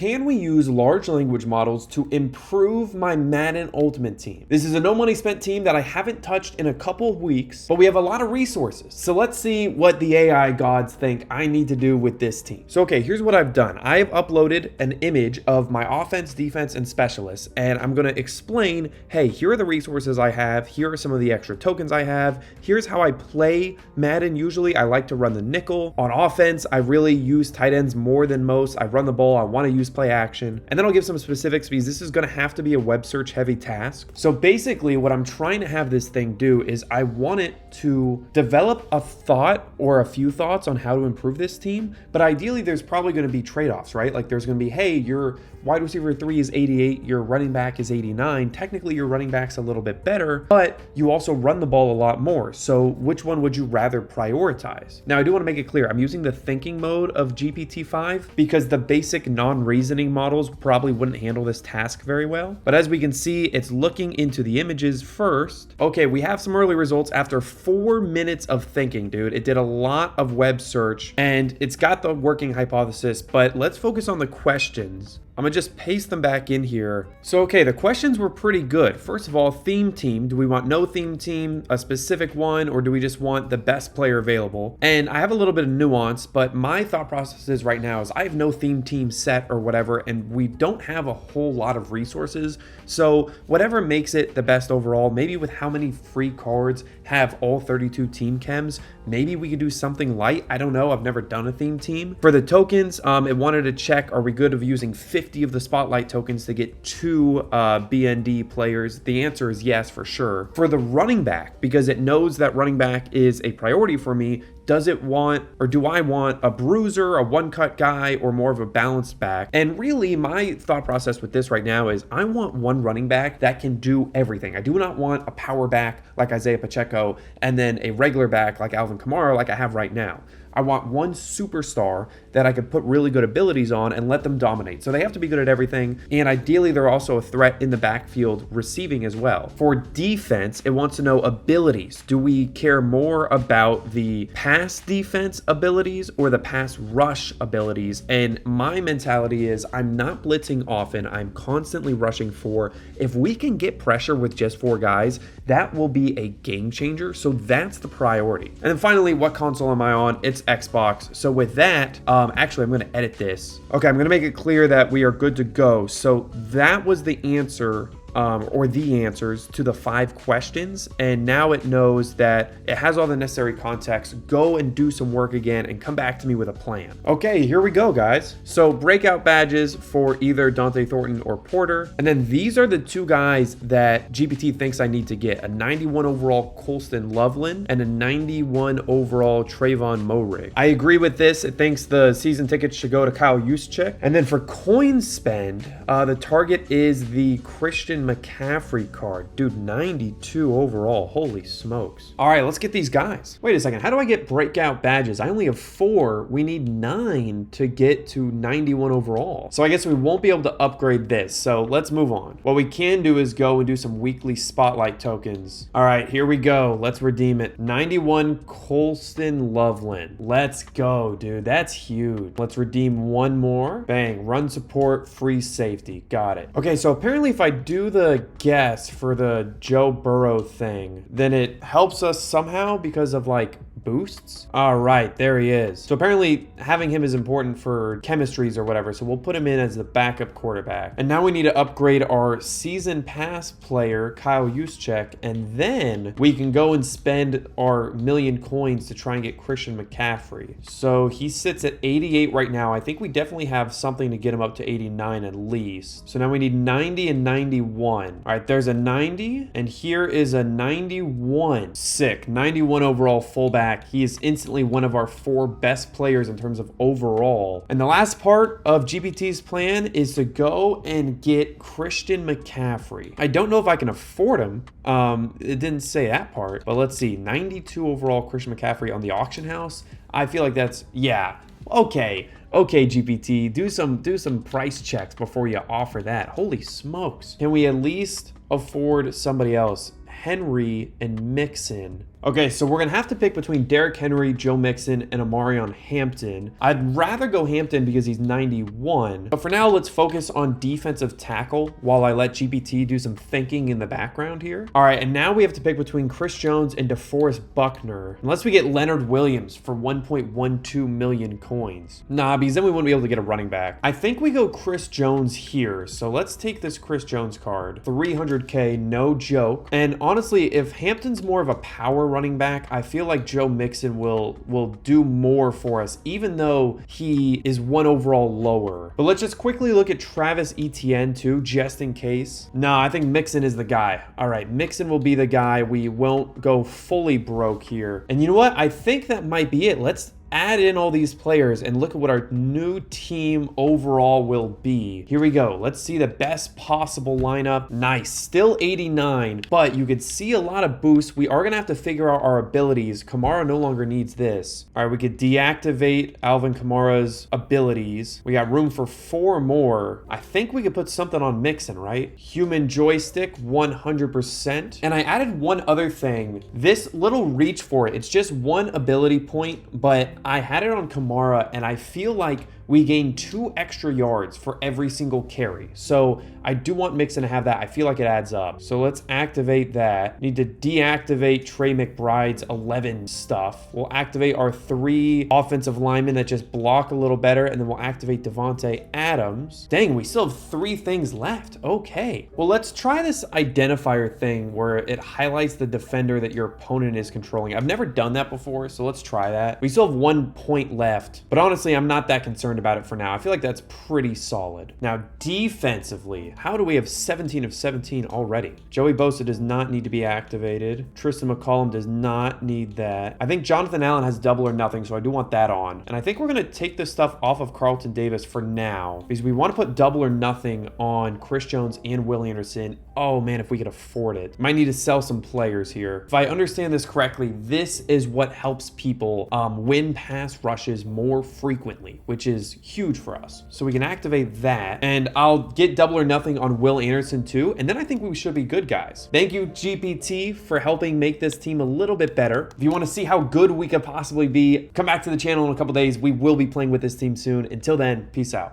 Can we use large language models to improve my Madden Ultimate team? This is a no money spent team that I haven't touched in a couple of weeks, but we have a lot of resources. So let's see what the AI gods think I need to do with this team. So okay, here's what I've done. I have uploaded an image of my offense, defense, and specialists, and I'm gonna explain, hey, here are the resources I have, here are some of the extra tokens I have, here's how I play Madden. Usually I like to run the nickel. On offense, I really use tight ends more than most. I run the ball, I wanna use play action. And then I'll give some specifics because this is gonna have to be a web search heavy task. So basically what I'm trying to have this thing do is I want it to develop a thought or a few thoughts on how to improve this team. But ideally there's probably gonna be trade-offs, right? Like there's gonna be, hey, your wide receiver 3 is 88, your running back is 89. Technically your running back's a little bit better, but you also run the ball a lot more. So which one would you rather prioritize? Now I do wanna make it clear, I'm using the thinking mode of GPT-5 because the basic non-reasoning models probably wouldn't handle this task very well. But as we can see, it's looking into the images first. Okay, we have some early results after 4 minutes of thinking, dude. It did a lot of web search and it's got the working hypothesis, but let's focus on the questions. I'm gonna just paste them back in here. So, okay, the questions were pretty good. First of all, theme team. Do we want no theme team, a specific one, or do we just want the best player available? And I have a little bit of nuance, but my thought process is right now is I have no theme team set or whatever, and we don't have a whole lot of resources. So whatever makes it the best overall, maybe with how many free cards have all 32 team chems, maybe we could do something light. I don't know, I've never done a theme team. For the tokens, it wanted to check, are we good of using 50 of the spotlight tokens to get 2 BND players? The answer is yes, for sure. For the running back, because it knows that running back is a priority for me, does it want, or do I want a bruiser, a one-cut guy, or more of a balanced back? And really, my thought process with this right now is I want one running back that can do everything. I do not want a power back like Isaiah Pacheco and then a regular back like Alvin Kamara like I have right now. I want one superstar that I could put really good abilities on and let them dominate. So they have to be good at everything. And ideally, they're also a threat in the backfield receiving as well. For defense, it wants to know abilities. Do we care more about the pass defense abilities or the pass rush abilities? And my mentality is I'm not blitzing often. I'm constantly rushing 4. If we can get pressure with just 4 guys, that will be a game changer. So that's the priority. And then finally, what console am I on? It's Xbox. So with that, actually, I'm going to edit this. Okay, I'm going to make it clear that we are good to go. So that was the answer. Or the answers to the 5 questions, and now it knows that it has all the necessary context. Go and do some work again and come back to me with a plan. Okay, here we go, guys. So breakout badges for either Dante Thornton or Porter, and then these are the 2 guys that GPT thinks I need to get: a 91 overall Colston Loveland and a 91 overall Trayvon Moehrig. I agree with this. It thinks the season tickets should go to Kyle Juszczyk. And then for coin spend, the target is the Christian McCaffrey card. Dude, 92 overall. Holy smokes. All right, let's get these guys. Wait a second. How do I get breakout badges? I only have 4. We need 9 to get to 91 overall. So I guess we won't be able to upgrade this. So let's move on. What we can do is go and do some weekly spotlight tokens. All right, here we go. Let's redeem it. 91 Colston Loveland. Let's go, dude. That's huge. Let's redeem 1 more. Bang. Run support, free safety. Got it. Okay, so apparently if I do the guess for the Joe Burrow thing, then it helps us somehow because of like boosts. All right, there he is. So apparently having him is important for chemistries or whatever. So we'll put him in as the backup quarterback. And now we need to upgrade our season pass player, Kyle Juszczyk. And then we can go and spend our 1,000,000 coins to try and get Christian McCaffrey. So he sits at 88 right now. I think we definitely have something to get him up to 89 at least. So now we need 90 and 91. All right, there's a 90 and here is a 91. Sick. 91 overall fullback. He is instantly one of our 4 best players in terms of overall. And the last part of GPT's plan is to go and get Christian McCaffrey. I don't know if I can afford him. It didn't say that part, but let's see. 92 overall Christian McCaffrey on the auction house. I feel like that's, yeah. Okay, GPT, do some price checks before you offer that. Holy smokes. Can we at least afford somebody else? Henry and Mixon. Okay, so we're going to have to pick between Derrick Henry, Joe Mixon, and Amarion Hampton. I'd rather go Hampton because he's 91. But for now, let's focus on defensive tackle while I let GPT do some thinking in the background here. All right, and now we have to pick between Chris Jones and DeForest Buckner. Unless we get Leonard Williams for 1.12 million coins. Nah, because then we wouldn't be able to get a running back. I think we go Chris Jones here. So let's take this Chris Jones card. 300K, no joke. And honestly, if Hampton's more of a power running back, I feel like Joe Mixon will do more for us, even though he is one overall lower. But let's just quickly look at Travis Etienne too, just in case. No, I think Mixon is the guy. All right, Mixon will be the guy. We won't go fully broke here. And you know what? I think that might be it. Let's add in all these players and look at what our new team overall will be. Here we go. Let's see the best possible lineup. Nice. Still 89, but you could see a lot of boosts. We are going to have to figure out our abilities. Kamara no longer needs this. All right, we could deactivate Alvin Kamara's abilities. We got room for 4 more. I think we could put something on Mixon, right? Human joystick, 100%. And I added one other thing. This little reach for it. It's just 1 ability point, but I had it on Kamara, and I feel like we gain 2 extra yards for every single carry. So I do want Mixon to have that. I feel like it adds up. So let's activate that. Need to deactivate Trey McBride's 11 stuff. We'll activate our 3 offensive linemen that just block a little better, and then we'll activate Devontae Adams. Dang, we still have 3 things left. Okay. Well, let's try this identifier thing where it highlights the defender that your opponent is controlling. I've never done that before, so let's try that. We still have 1 point left, but honestly, I'm not that concerned about it for now. I feel like that's pretty solid. Now, defensively, how do we have 17 of 17 already? Joey Bosa does not need to be activated. Tristan McCollum does not need that. I think Jonathan Allen has double or nothing, so I do want that on. And I think we're going to take this stuff off of Carlton Davis for now because we want to put double or nothing on Chris Jones and Will Anderson. Oh man, if we could afford it. Might need to sell some players here. If I understand this correctly, this is what helps people win pass rushes more frequently, which is huge for us. So we can activate that, and I'll get double or nothing on Will Anderson too, and then I think we should be good, guys. Thank you, GPT, for helping make this team a little bit better. If you want to see how good we could possibly be, come back to the channel in a couple days. We will be playing with this team soon. Until then, peace out.